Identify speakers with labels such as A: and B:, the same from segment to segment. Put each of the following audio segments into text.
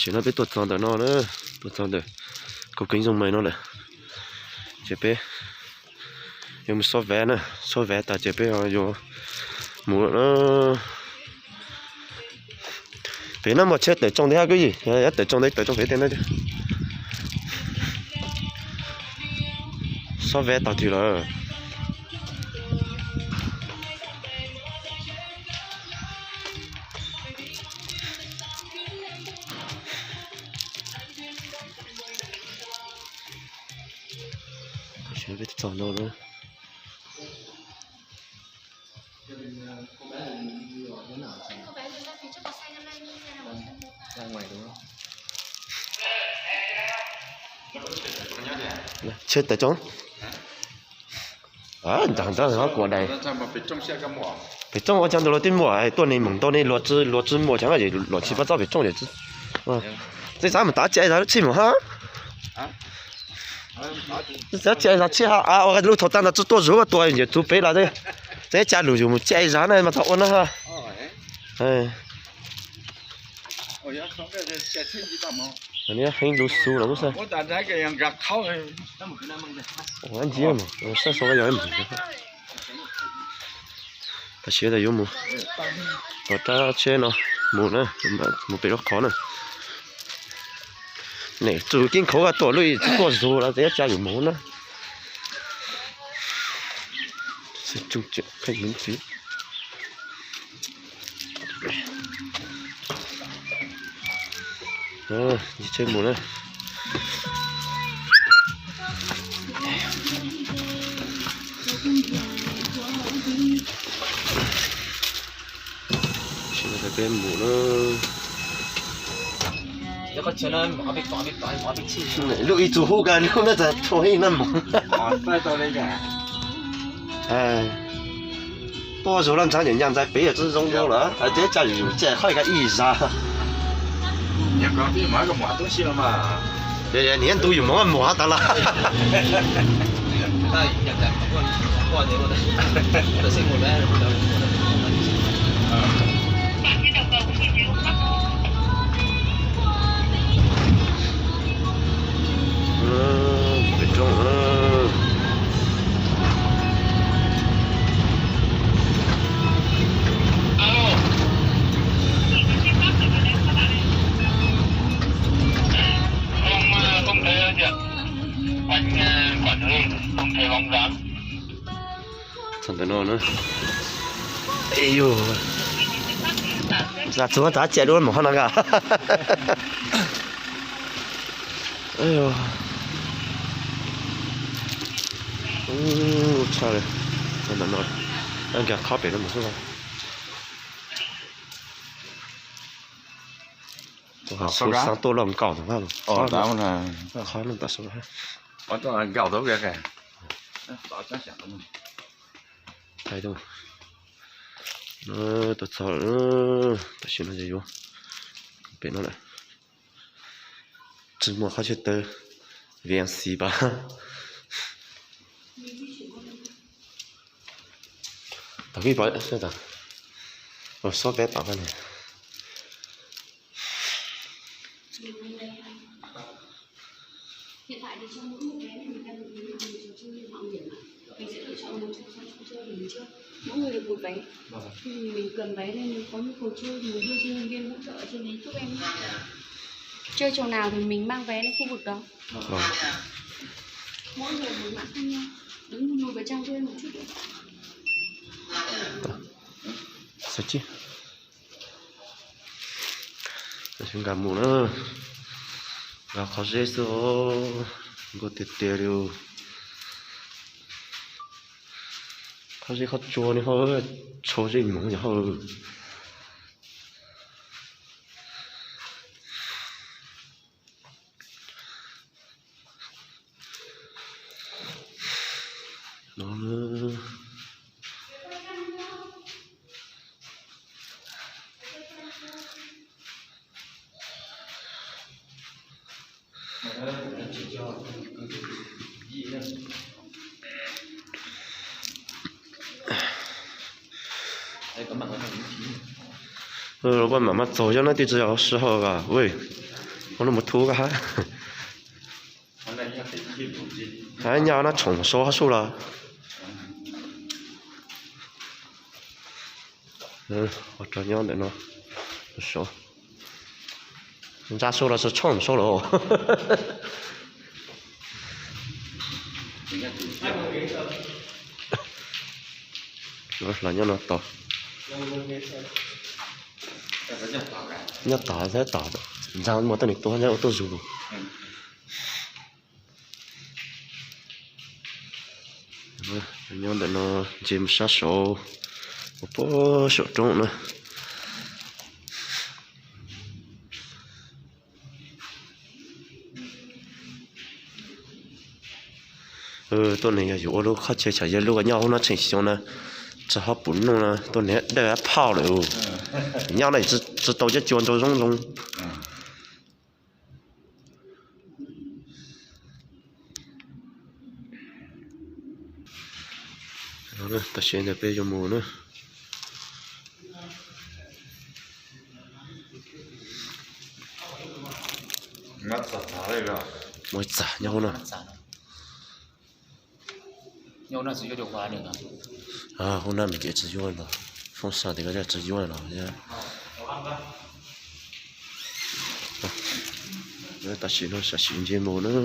A: chỉ nó biết tuột tròn nó nữa tuột tròn được có kính dùng mày nó này chế bé dùng một số vé ta chế bé rồi dùng mũ nó bé nó một chết để trong đấy cái gì để trong đấy để trong đấy tên đấy số vé tao thì là chưa biết chọn đâu nữa chết tại chỗ chẳng nó của này phải trong ở trong đó tin mùa tuần này mỏng tuần này lúa chứ mùa chẳng là gì lúa chỉ bắt đầu phải trong để chứ这咱们打起来吃嘛哈？这起来吃哈啊！我路头当的做多肉多一点，做白了的，再加肉就没加一啥呢嘛，操我那哈！哎。你很多熟了不是？
B: 我在那个样给烤的。
A: 我按接嘛，我上手个要么。他写的有么？我打车呢，么呢？么被他考呢。này chủ kinh khổ cả tổ lui tổ dù là dễ trả dùng máu nữa sẽ trung chuyển khách miễn phí đi chơi mùa này chỉ là cái mùa nó
C: có chuyện là bỏ biết chi
A: lúc ý chủ hú gần lúc nóจะโทรให้นั่นมั้ง
B: 在到那个。
A: 哎，多数人常年养在北野之中中了，这家有这好一个意思啊。
B: 你隔壁买个买东西了嘛？
A: 年都有么么的了。
C: 那现在过年我的生活呗，
A: 北中真的呢？哎呦，怎么接着么那个？哎呦。差嘞，真的呢，俺家靠北了没事吧？我还手上多了，搞的话了。
B: 哦，咱们呢？
A: 好了，到时候还。
B: 我当然搞到这个。早讲想的嘛。
A: 态度。都走了，都行了就有，别弄了。周末好去得练习吧。打给保是的，我说别打饭呢。
D: Hiện tại thì trong mỗi một vé này mình đang được một trò chơi mạo hiểm ạ. Mình sẽ lựa chọn một trong 6 trò chơi để mình chơi. Mỗi người được một vé. Khi mình cầm vé lên nếu có nhu cầu chơi thì mình đưa cho nhân viên hỗ trợ ở trên đấy giúp em. Chơi trò nào thì mình mang vé đến khu vực đó. Mỗi người một mã khác nhau. Đứng lùi vào trong cho em một chút nữa.
A: Sao chứ? Chúng ta muốn nữa. Và khó dễ số có tiết tiêu điều khó dễ khó chua này khó chua dễ muốn gì khó nó老板妈妈走下那地址要10号吧？喂， nó một thú cả
B: hôm nay nhắc cái gì cũng gì
A: hai nhau nó trồng số số là ở trong nhau để nó số ra số là số trồng số rồi là nhau nó to nhớ tỏ thế tỏ ra một tên tôi nhớ tôi dùng nhau để nó chìm sát số một phố số trống nữa tôi này有路靠车车一路个鸟那成型呢，只好不弄了，都连那跑了哦，鸟那只到这江州中。好了，到现在别就没了。
B: 那咋那个？
A: 没咋鸟呢？nhau
C: nó sử dụng điều hòa được
A: à hôm nay mình chỉ sử dụng rồi phong sa thì có thể sử dụng rồi nha nó ta chỉ nó sẽ sử dụng một nữa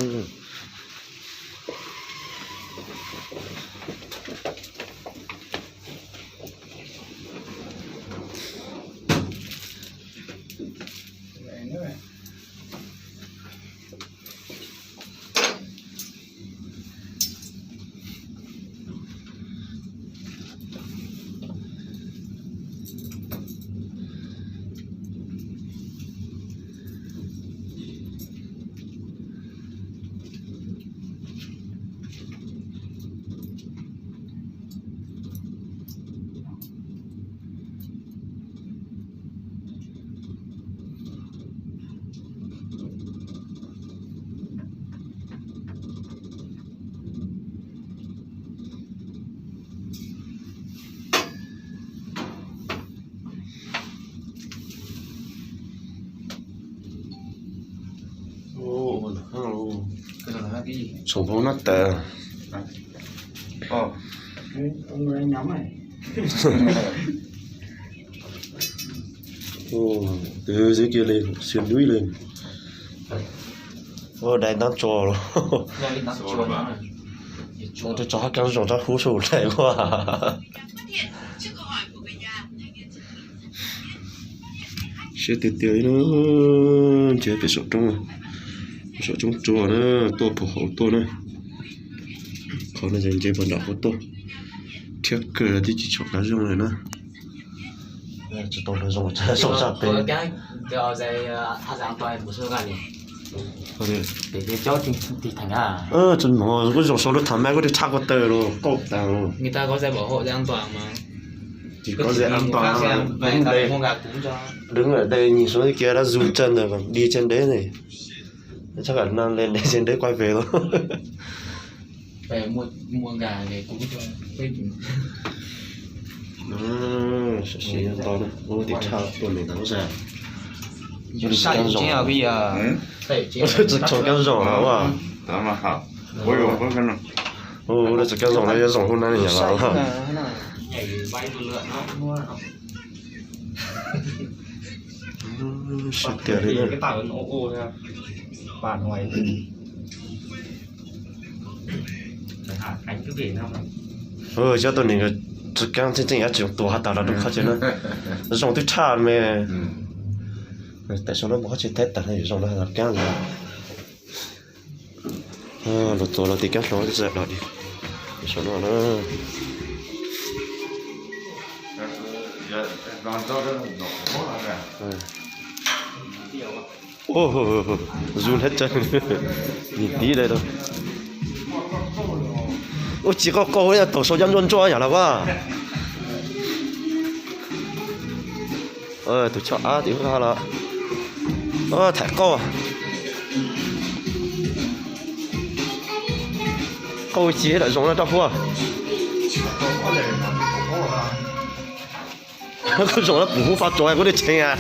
C: cái đó là cái gì
A: sổ phố nát tè
C: ông người nhóm này
A: từ dưới kia lên xuyên núi lên đây đang trò rồi tôi cho cái rồng ra hú sổ lại quá sẽ từ từ nữa chưa phải sổ trong chùa nữa tôi phù hộ tôi nữa còn là dành chơi vận động của tôi thiết cửa thì chỉ chọn cái rồng này nữa chỉ tôi là rồng sổ sạt
C: tôi cái dây giang toàn một số cái này để cho thì thành
A: chân mò cái rồng sổ nó thầm mấy cái chắc có tờ rồi cột tàu
C: người ta có dây bảo hộ dây an toàn mà
A: chỉ có dây an toàn
C: đứng đây
A: đứng ở đây nhìn xuống kia đã run chân rồi còn đi trên đấy này chắc là năng lên trên đấy quay về thôi
C: về mua gà để cúng cho cái
A: sẽ xí to đấy ô thì sao tuần này nấu ra
C: sai chính là bây giờ
A: 只抽干肉了哇
B: 咱们好我有我看了
A: ô đây chỉ干肉này rồng hôm nay nhà vào ha
C: bay lượn nó
A: sẽ tiền đấy
C: cái tàu nó ô nha bàn ngoài hạ cánh cái biển không
A: cho tuần này chỉ干真正也只用多下打了都靠近了rồng tôi cha mẹ tại sao nó bỏ trên tết tại này rồng nó là干rồi lột tổ là thì các lối dẹp lại đi số nó
B: còn cho nó nổ nó là
A: run hết chân nhìn tí đây thôi ôi chỉ có câu ấy là tổ số dân cho nhà là quá tôi cho thì không là thẻ câu à câu chỉ là giống là đâu à cái giống là cũng phát trôi có được钱啊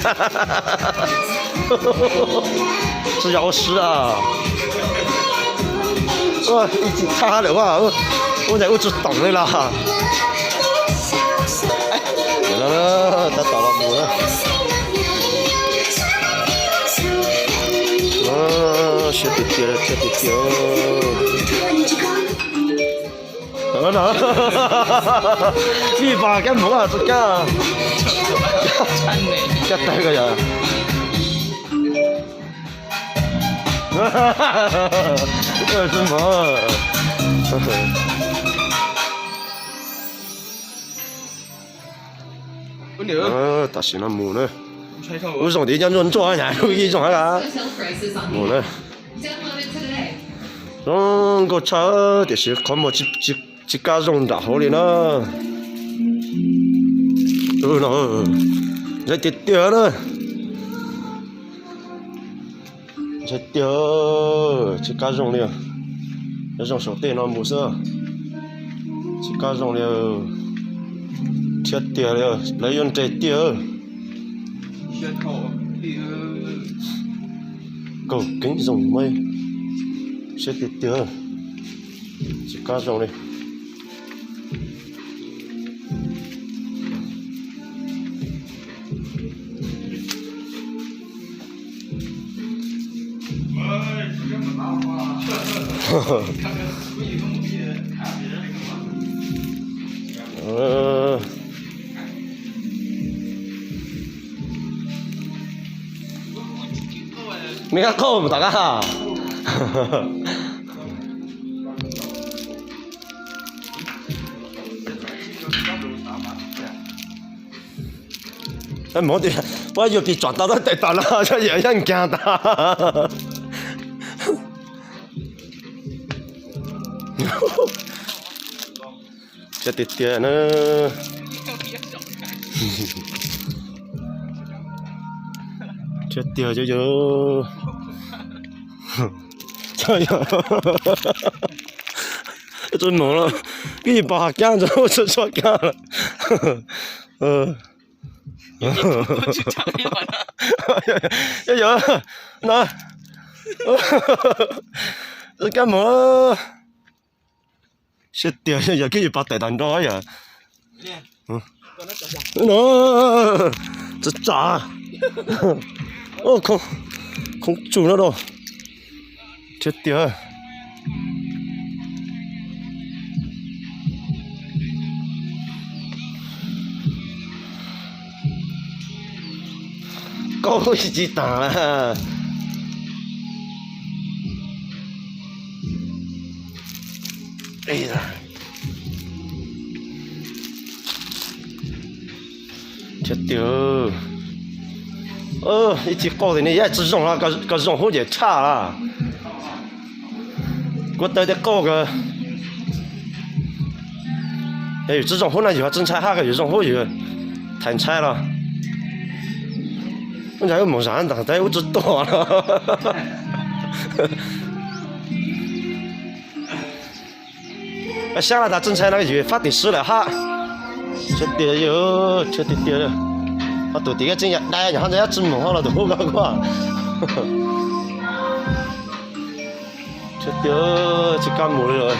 A: 是妖师啊！哇，一直插下来哇，我在屋子等你啦。来了，他倒了木了。小弟弟了，小弟弟哦。你把干木啊，这个。这大个呀！什么？大型的木呢？为什么你讲人做啊？有一种啊？木呢？个车就是看冇一家用大好的呢。在跌掉呢，在掉，去加重了，要用手电脑模式，去加重了，跌掉了，来用这掉，够紧用没？去跌掉，去加重了。你看够不大家？哎，冇得，我要被撞到都跌到啦，这也人惊的。这弟弟呢？这掉就有，这样，真猛了，给你把干着，我就说干了，有，那，这干嘛？是掉呀，给你把带蛋着呀，这炸。哦，空住了都，这掉。高一级打了。哎呀！这掉。一直搞的你也只用了个用好就差了，我得搞个，哎，这种好那以后真拆下个有种好有，太拆了，我家有冇啥的，但我知道了，我想了他真拆那个有发点事了哈，这点有，这点了。我到底个真日，但係然後就一轉門口度好嗰個，出掉只間門嚟，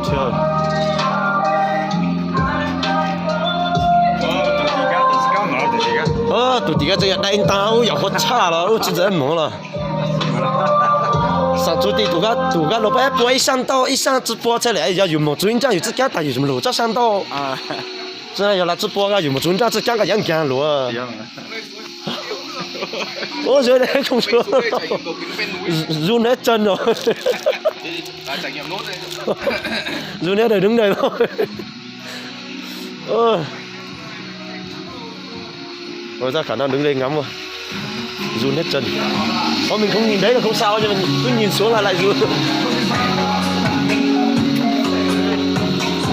A: 出。到底個真日，但係單又好差了，我真係忙了。上周的杜個老闆播一上直播出來，有冇專家有自家打有什麼路在上到啊？真要来直播啊！有冇准备这讲个人讲路啊？我觉得空说，如那真哦，如那就đứng đây thôi. Rồi ra khả năng đứng đây ngắm rồi, run hết chân. Mình không nhìn thấy là không sao nhưng mà cứ nhìn xuống là lại run.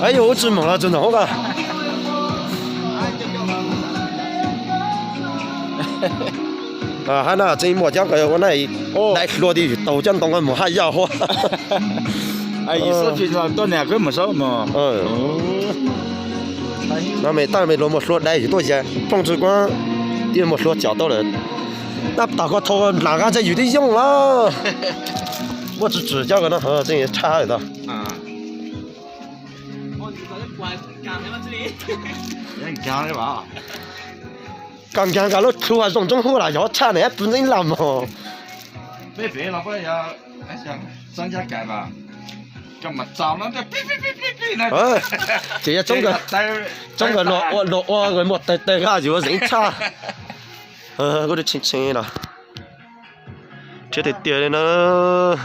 A: Ấy ôi chân mỏng là chân hổ cả. Hai na trên một chắc cái này đại lúa đi tàu chân tông một hai giờ hoa.
B: Ai số thì là tôi nhà cứ một số mà.
A: Nó mày ta mày lúa một lúa đây thì tôi giờ phong trừ quá, đi một lúa chảo tao là 那打个头哪个这有的用了？我只指教个那和这也差的。
B: 啊。
C: 我你把这怪干什么这里？
B: 人家的吧。
A: 刚刚个路途啊，种好了，要差呢，不能làm哦。
B: 别老婆要那像增加改吧。咁咪站啦，就哔哔哔哔哔
A: 哎，这些中国落个莫对下就人差。我都清清了，这得掉的呢。